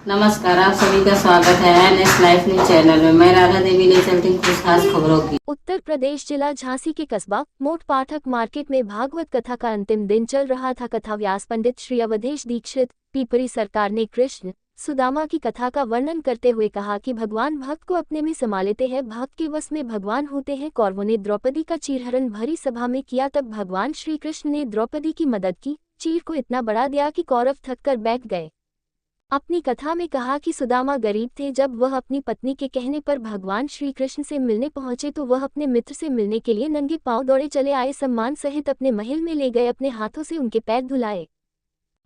नमस्कार, आप सभी का स्वागत है एनएस लाइफ न्यूज चैनल में। मैं राधा देवी ले चलती हूँ कुछ खास खबरों की। उत्तर प्रदेश जिला झांसी के कस्बा मोट पाठक मार्केट में भागवत कथा का अंतिम दिन चल रहा था। कथा व्यास पंडित श्री अवधेश दीक्षित पीपरी सरकार ने कृष्ण सुदामा की कथा का वर्णन करते हुए कहा कि भगवान भक्त को अपने में समा लेते हैं, भक्त के वश में भगवान होते हैं। कौरवों ने द्रौपदी का चीरहरण भरी सभा में किया, तब भगवान श्री कृष्ण ने द्रौपदी की मदद की। चीर को इतना बढ़ा दिया कि कौरव थक कर बैठ गए। अपनी कथा में कहा कि सुदामा गरीब थे। जब वह अपनी पत्नी के कहने पर भगवान श्री कृष्ण से मिलने पहुंचे तो वह अपने मित्र से मिलने के लिए नंगे पांव दौड़े चले आए। सम्मान सहित अपने महल में ले गए, अपने हाथों से उनके पैर धुलाए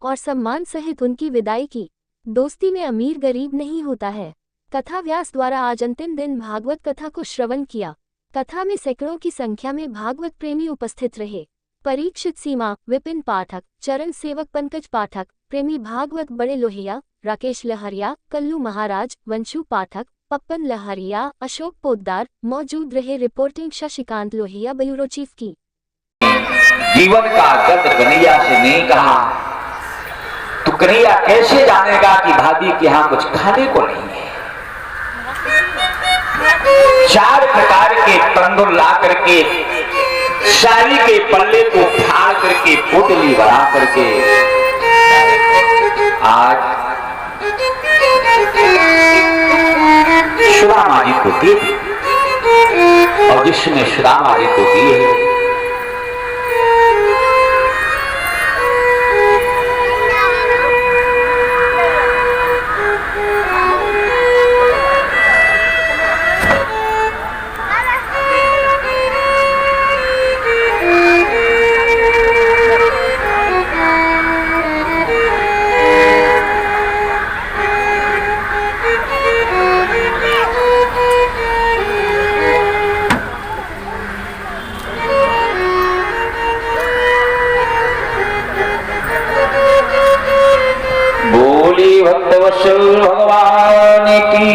और सम्मान सहित उनकी विदाई की। दोस्ती में अमीर गरीब नहीं होता है। कथा व्यास द्वारा आज अंतिम दिन भागवत कथा को श्रवण किया। कथा में सैकड़ों की संख्या में भागवत प्रेमी उपस्थित रहे। परीक्षित सीमा, विपिन पाठक, चरण सेवक पंकज पाठक, प्रेमी भागवत बड़े लोहिया, राकेश लहरिया, कल्लू महाराज, वंशु पाठक, पप्पन लहरिया, अशोक पोद्दार मौजूद रहे। Reporting Shashikant Lohia, bureau chief की। जीवन का गत कन्हैया से नहीं कहा तो कन्हैया कैसे जानेगा कि भाभी के यहाँ कुछ खाने को नहीं है। 4 प्रकार के तंदूर ला करके साड़ी के पल्ले को फाड़ करके पोटली बना करके आज सुदामा जी को दे दी, और जिसने सुदामा जी को दी है भक्तवत्सल भगवान की।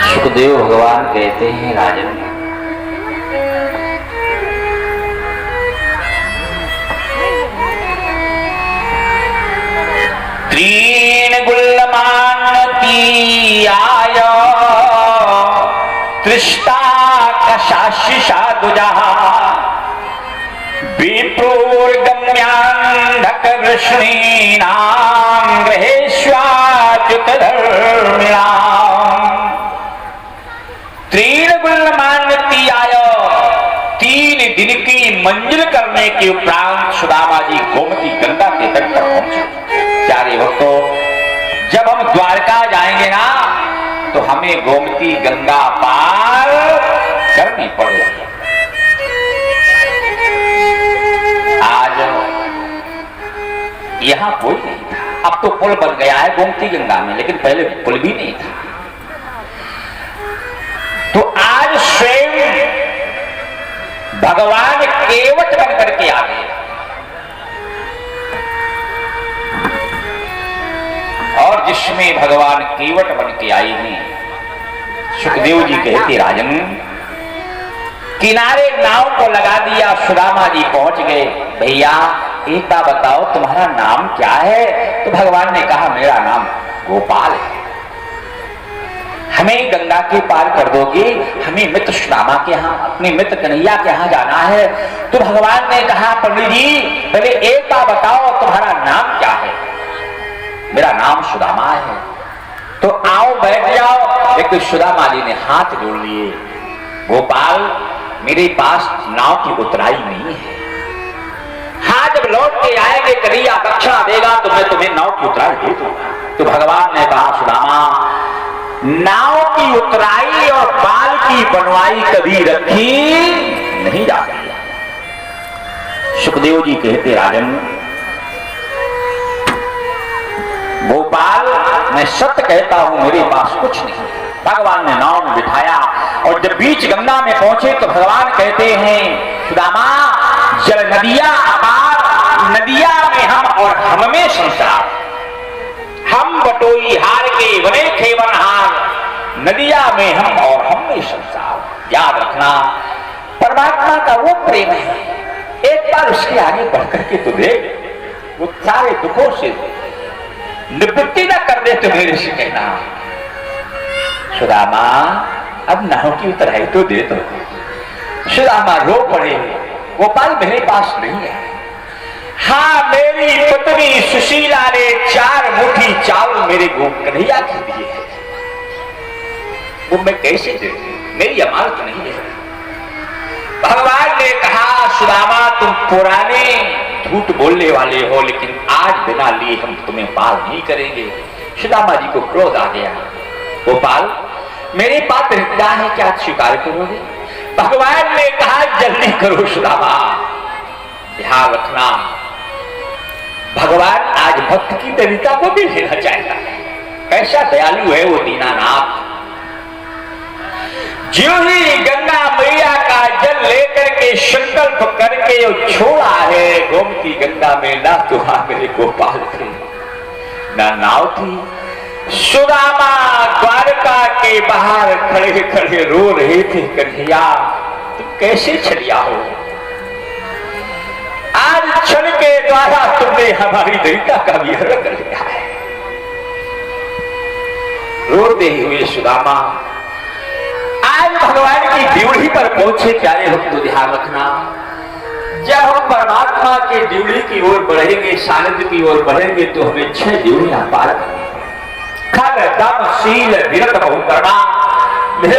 सुखदेव भगवान कहते हैं, राजन तीन गुल्लमान की आया तृष्टा कशाशिषा दुजहा विप्रोर गम्यांधक वृष्णीनां ग्रहेष्वाच्युत धर्मिणां। तीन गुल्लमान्यति आयो, 3 दिन की मंजिल करने के उपरांत सुदामा जी गोमती गंगा के तट पर पहुंचे। प्यारे भक्तों, जब हम द्वारका जाएंगे ना तो हमें गोमती गंगा पार करनी पड़ेगी। आज यहां पुल नहीं था, अब तो पुल बन गया है गोमती गंगा में, लेकिन पहले पुल भी नहीं था। तो आज स्वयं भगवान केवट बन करके आ गए, और जिसमें भगवान केवट बन के आई हैं। सुखदेव जी कहते, राजन किनारे नाव को लगा दिया, सुदामा जी पहुंच गए। भैया एक बात बताओ, तुम्हारा नाम क्या है? तो भगवान ने कहा, मेरा नाम गोपाल है। हमें गंगा के पार कर दोगे? हमें मित्र सुदामा के यहाँ, अपने मित्र कन्हैया के यहाँ जाना है। तो भगवान ने कहा, पंडित जी पहले एक बात बताओ, तुम्हारा नाम क्या है? मेरा नाम सुदामा है। तो आओ बैठ जाओ। लेकिन सुदामा जी ने हाथ जोड़ लिए, गोपाल मेरे पास नाव की उतराई नहीं है। हाँ, जब लौट के आएंगे कन्हैया दक्षिणा देगा तो मैं तुम्हें नाव की उतराई दे दूंगा। तो भगवान ने कहा, सुदामा नाव की उतराई और बाल की बनवाई कभी रखी नहीं जाती। सुखदेव जी कहते, राजन गोपाल मैं सत्य कहता हूं, मेरे पास कुछ नहीं। भगवान ने नाव में बिठाया और जब बीच गंगा में पहुंचे तो भगवान कहते हैं, सुदामा जल नदिया अपार, नदिया में हम और हम में संसार। हम बटोई हार के बने थे वनहार, नदिया में हम और हम में संसार। या याद रखना, परमात्मा का वो प्रेम है, एक बार उसके आगे बढ़ करके तो देख, वो सारे दुखों से निवृत्ति न कर दे तो मेरे से कहना। सुदामा अब नाव की उतराई तो दे दो। सुदामा रो पड़े, गोपाल मेरे पास नहीं है। हाँ, मेरी पत्नी सुशीला ने 4 मुट्ठी चावल मेरे कन्हैया के दिए, वो मैं कैसे दे दूं, मेरी अमानत नहीं है। भगवान ने कहा सुदामा तुम पुराने झूठ बोलने वाले हो, लेकिन आज बिना लिए हम तुम्हें पार नहीं करेंगे। सुदामा जी को क्रोध आ गया। गोपाल मेरे पास रिश्ता है, क्या स्वीकार करोगे? भगवान ने कहा जल्दी करो सुदामा। ध्यान रखना, भगवान आज भक्त की दरिद्रता को भी लेना चाहता है। कैसा दयालु है वो दीनानाथ। जो ही गंगा मैया का जल लेकर के संकल्प करके छोड़ा है, गोमती गंगा में ना तो मेरे गोपाल थे ना नाव थी। सुदामा द्वारका के बाहर खड़े खड़े रो रहे थे, कन्हैया तुम कैसे चलिया हो? आज क्षण के द्वारा तुमने हमारी दरिद्रता का भी हरण कर लिया है। रोते हुए सुदामा आज भगवान की ड्यूढ़ी पर पहुंचे। प्यारे भक्त ध्यान रखना, जब हम परमात्मा के ड्यूढ़ी की ओर बढ़ेंगे, सानिध्य की ओर बढ़ेंगे, तो हमें 6 ड्यूढ़ियां पार करनी। खग दम शील विरत बहुकर्मा,